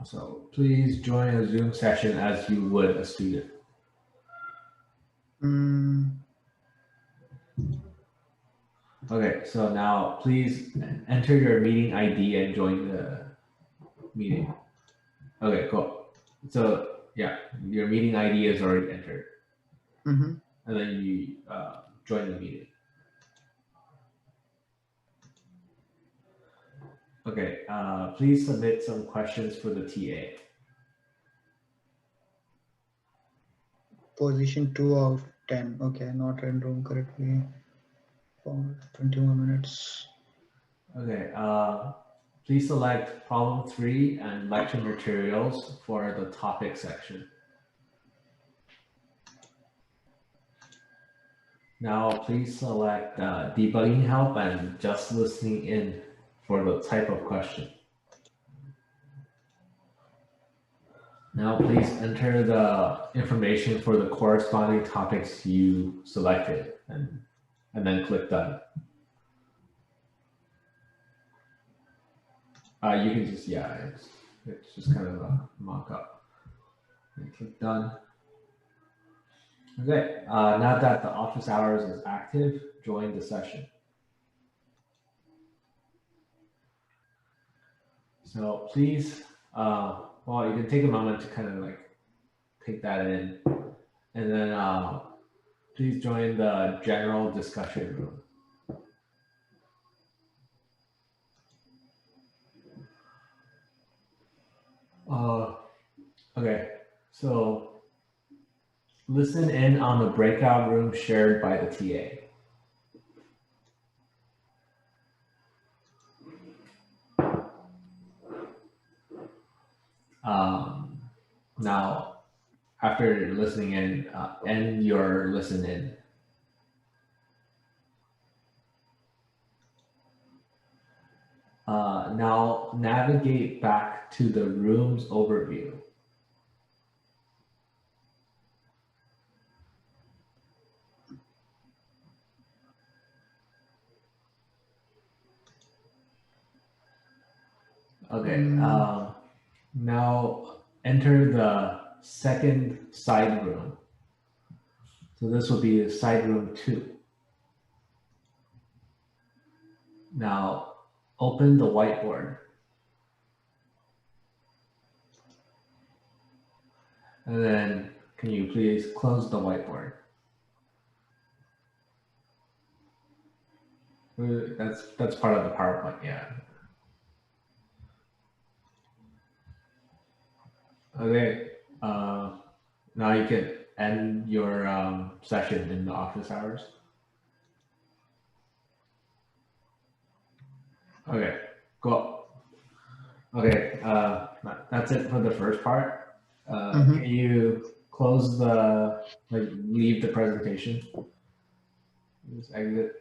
So please join a Zoom session as you would a student. Okay, so now please enter your meeting ID and join the meeting. Okay, cool. So yeah, your meeting ID is already entered. And then you join the meeting. Okay, please submit some questions for the TA. Position 2 out of 10. Okay, not in room correctly. For 21 minutes. Okay, please select problem 3 and lecture materials for the topic section. Now, please select debugging help and just listening in for the type of question. Now, please enter the information for the corresponding topics you selected and then click done. You can just, yeah, it's just kind of a mock-up. Click done. Okay, now that the office hours is active, join the session. So please, well, you can take a moment to kind of like take that in, and then please join the general discussion room. Okay, so listen in on the breakout room shared by the TA. Now, after listening in, end your listen in. Now navigate back to the room's overview. Okay, now enter the second side room. So this will be side room 2. Now open the whiteboard. And then can you please close the whiteboard? That's part of the PowerPoint, yeah. Okay, now you can end your session in the office hours. Okay, cool. Okay, that's it for the first part. Can you close the, leave the presentation? Just exit.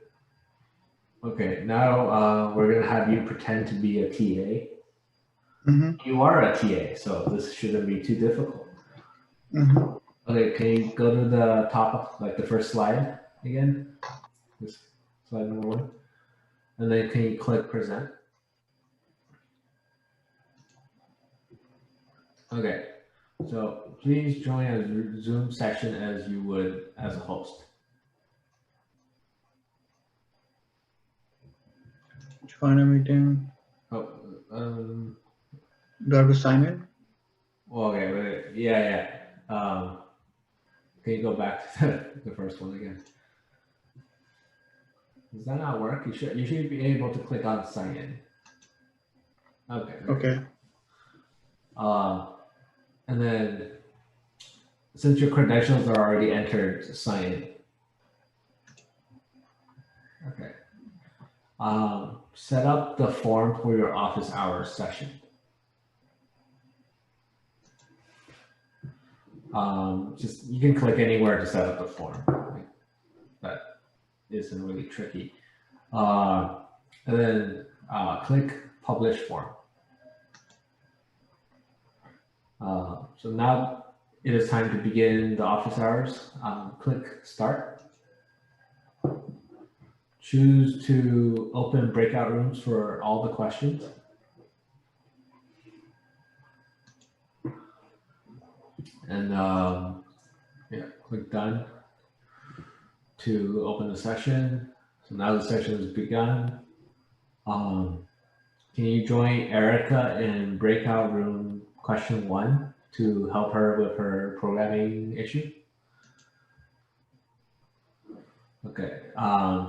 Okay, now we're gonna have you pretend to be a TA. You are a TA, so this shouldn't be too difficult. Okay, can you go to the top of the first slide again? This slide number 1. And then can you click present? Okay, so please join a Zoom session as you would as a host. Join a meeting. Oh, do I have to sign in? Okay, wait, yeah. Can you go back to the first one again? Does that not work? You should be able to click on sign in. Okay. Okay. And then since your credentials are already entered, sign in. Okay. Set up the form for your office hours session. Just you can click anywhere to set up the form. That isn't really tricky. And then click publish form. So now it is time to begin the office hours. Click start. Choose to open breakout rooms for all the questions. And yeah, click done to open the session. So now the session has begun. Can you join Erica in breakout room question 1 to help her with her programming issue? Okay,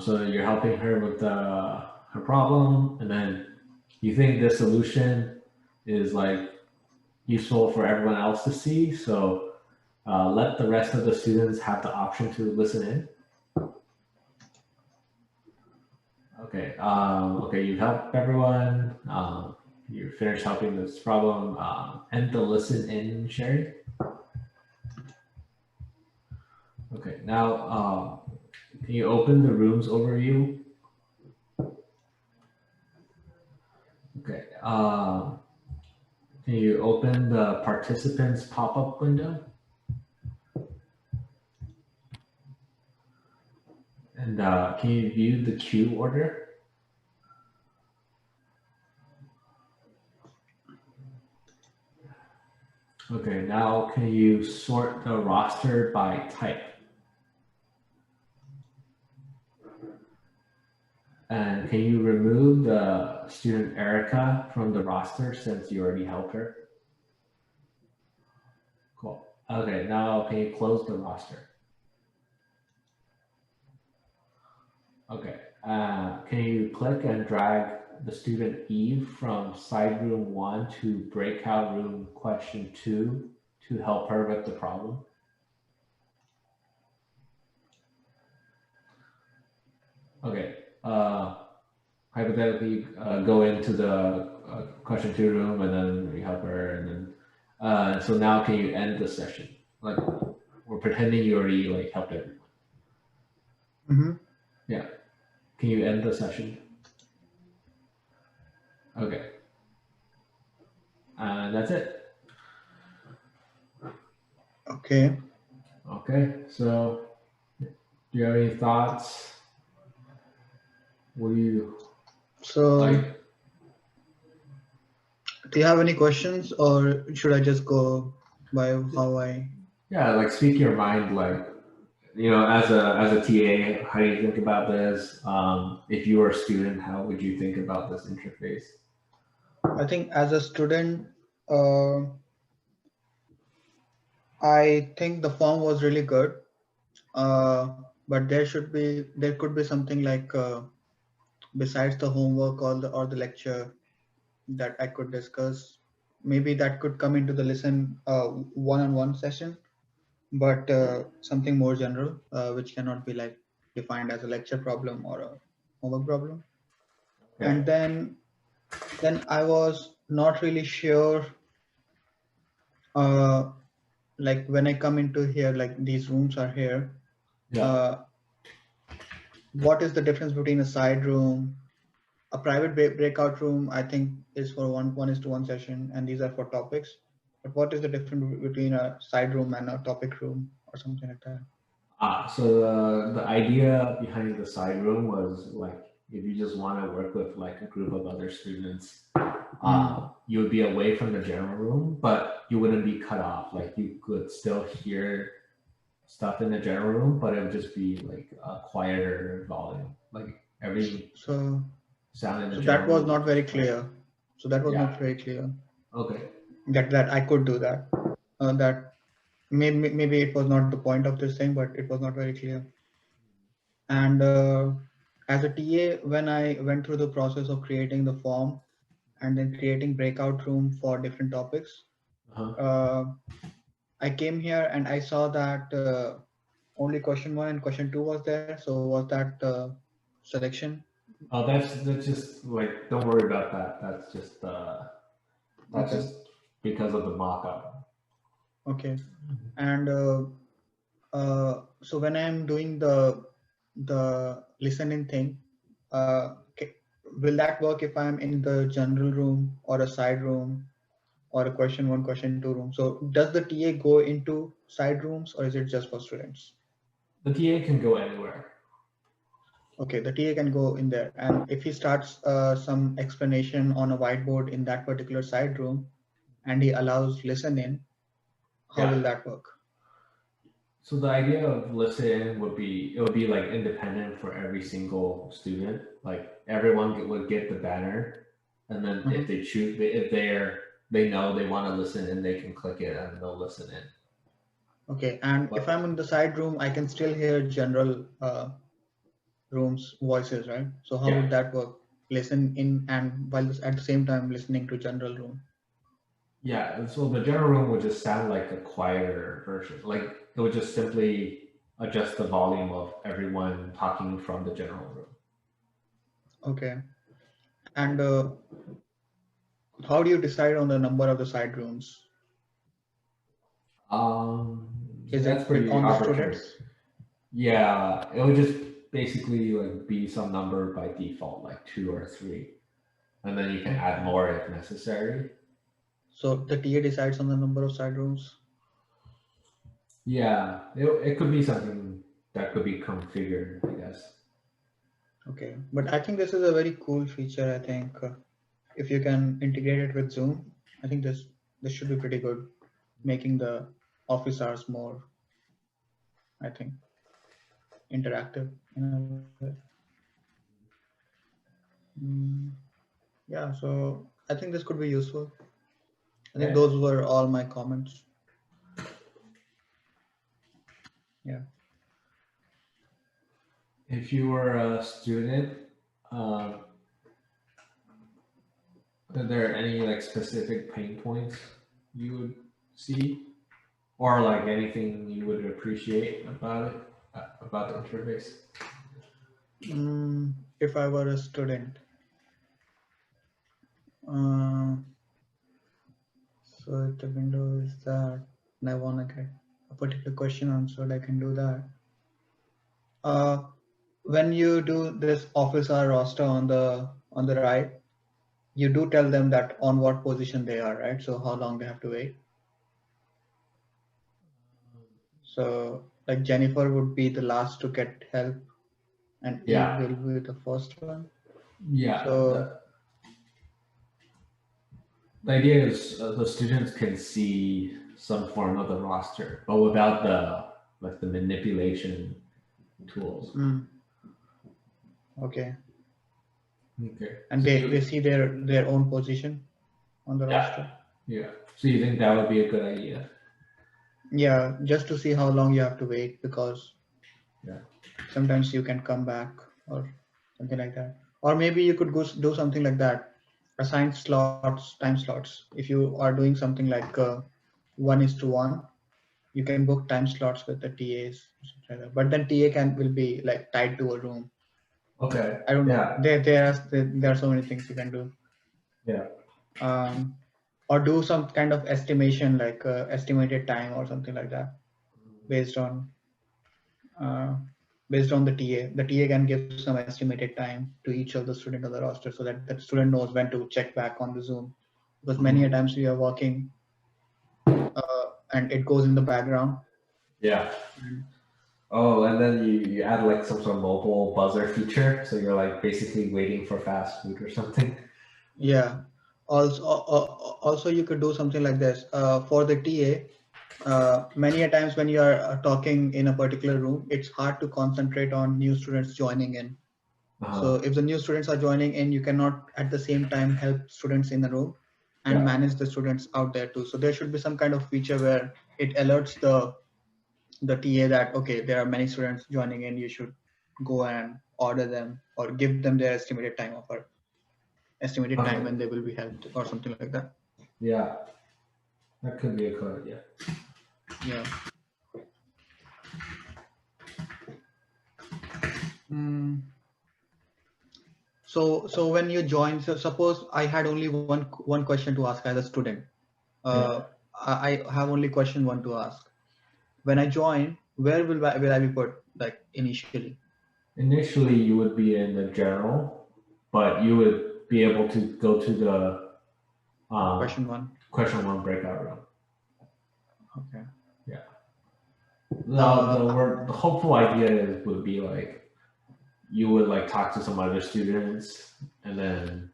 so you're helping her with her problem, and then you think the solution is like useful for everyone else to see, so let the rest of the students have the option to listen in. Okay, okay, you've helped everyone. You finished helping this problem. End the listen in sharing. Okay, now can you open the room's overview? Okay, can you open the participants pop-up window? And can you view the queue order? Okay, now can you sort the roster by type? And can you remove the student Erica from the roster since you already helped her? Cool. Okay, now can you close the roster? Okay, can you click and drag the student Eve from side room 1 to breakout room question 2 to help her with the problem? Okay, hypothetically go into the question 2 room and then we help her, and then so now can you end the session? Like we're pretending you already like helped everyone. Mm-hmm. Yeah. Can you end the session? Okay. And that's it. Okay. Okay. So do you have any thoughts? What do you like? Do you have any questions, or should I just go by how I? Yeah, like speak your mind. Like, you know, as a TA, how do you think about this? If you were a student, how would you think about this interface? I think as a student, I think the form was really good, but there could be something like besides the homework or the lecture that I could discuss. Maybe that could come into the listen one-on-one session, but something more general, which cannot be like defined as a lecture problem or a homework problem. Okay. And then I was not really sure, like when I come into here, like these rooms are here. Yeah. What is the difference between a side room, a private breakout room? I think is for one is to one session, and these are for topics. But what is the difference between a side room and a topic room or something like that? So the idea behind the side room was like if you just want to work with like a group of other students, you would be away from the general room, but you wouldn't be cut off. Like you could still hear stuff in the general room, but it would just be like a quieter volume. Like every So sound in the so general that was room not was very just quiet. clear. So that was Yeah. not very clear. Okay. That I could do that. That maybe it was not the point of this thing, but it was not very clear. And as a TA, when I went through the process of creating the form and then creating breakout room for different topics, I came here and I saw that only question 1 and question 2 was there. So was that selection? Oh, that's just like don't worry about that. That's just Okay. just because of the mock-up. Okay. And so when I'm doing the listening thing, will that work if I'm in the general room or a side room or a question 1, question 2 room? So does the TA go into side rooms, or is it just for students? The TA can go anywhere. Okay, the TA can go in there, and if he starts some explanation on a whiteboard in that particular side room, and he allows listen in, How will that work? So the idea of listen would be, it would be like independent for every single student. Like everyone would get the banner, and then if Mhm. they choose, if they know they want to listen, and they can click it and they'll listen in. Okay, and if I'm But in the side room, I can still hear general rooms voices, right? So how yeah, would that work? Listen in and while at the same time listening to general room. yeah. And so the general room would just sound like a quieter version. Like it would just simply adjust the volume of everyone talking from the general room. Okay, and how do you decide on the number of the side rooms? Is That's it with pretty on the arbitrary. students? Yeah, it would just basically like be some number by default, like two or three, and then you can add Okay, more if necessary. so the TA decides on the number of side rooms. Yeah, it could be something that could be configured, I guess. Okay, but I think this is a very cool feature. I think if you can integrate it with Zoom, I think this should be pretty good, making the office hours more, I think, interactive in a way. Mm, yeah, so I think this could be useful. I think Okay. those were all my comments. Yeah. If you were a student, um, are there any like specific pain points you would see, or like anything you would appreciate about it, about the interface? If I were a student, uh, so if the window is that, and I want to get a particular question answered, I can do that. Uh, when you do this office hour roster on the right, you do tell them that on what position they are, right? So how long they have to wait. So like Jennifer would be the last to get help, and Eve Yeah, will be the first one. yeah. So The idea is the students can see some form of the roster, but without the like the manipulation tools. mm, okay, Okay. and So they you, see their own position on the yeah, roster. yeah. So you think that would be a good idea? Yeah, just to see how long you have to wait because Yeah. sometimes you can come back or something like that. Or maybe you could do something like that. Assign slots, time slots. If you are doing something like 1:1, you can book time slots with the TAs. Or something like that. But then TA can will be like tied to a room. Okay. I don't know. Yeah. There are so many things you can do. Yeah. Um, or do some kind of estimation like estimated time or something like that based on uh, the TA. The TA can give some estimated time to each of the student on the roster so that the student knows when to check back on the Zoom. Because many a Mhm. times we are working and it goes in the background. Yeah. And Oh, and then you add like some sort of mobile buzzer feature, so you're like basically waiting for fast food or something. yeah, also you could do something like this for the TA. Many a times when you are talking in a particular room, it's hard to concentrate on new students joining in. So Uh-huh. if the new students are joining in, you cannot at the same time help students in the room and Yeah. manage the students out there too. So there should be some kind of feature where it alerts the TA that okay, there are many students joining in. You should go and order them or give them their estimated time Okay. when they will be helped or something like that. Yeah. That could be a cool idea. Yeah. Mm. So when you join, so suppose I had only one question to ask as a student. Yeah. I have only question one to ask. When I join, where will I be put like initially? Initially, you would be in the general, but you would be able to go to the um, Question one. question one breakout room. Okay. Yeah. The hopeful idea would be like you would like talk to some other students, and then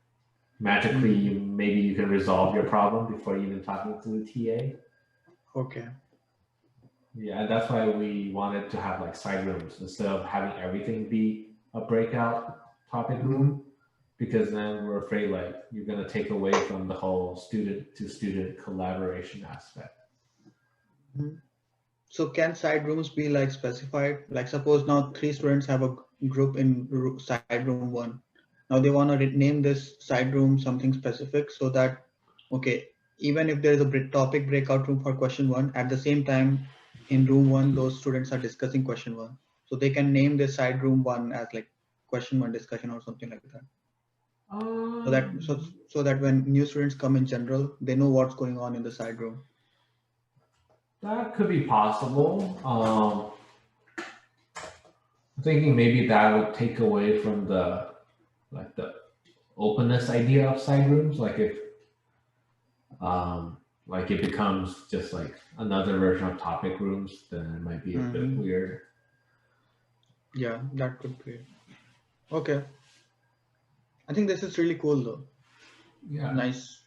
magically Mm, maybe you can resolve your problem before even talking to the TA. okay. Yeah, that's why we wanted to have like side rooms instead of having everything be a breakout topic room, because then we're afraid like you're gonna take away from the whole student to student collaboration aspect. Mhm. So can side rooms be like specified? Like suppose now three students have a group in side room one. Now they want to name this side room something specific so that, okay, even if there is a topic breakout room for question one, at the same time in room one, those students are discussing question one. So they can name this side room one as like question one discussion or something like that. So that so Um, so that when new students come in general, they know what's going on in the side room. that could be possible. I'm thinking maybe that would take away from the like the openness idea of side rooms. Like it becomes just like another version of topic rooms, then it might be a bit Hmm. weird. Yeah, that could be. Okay. I think this is really cool though. Yeah. Nice.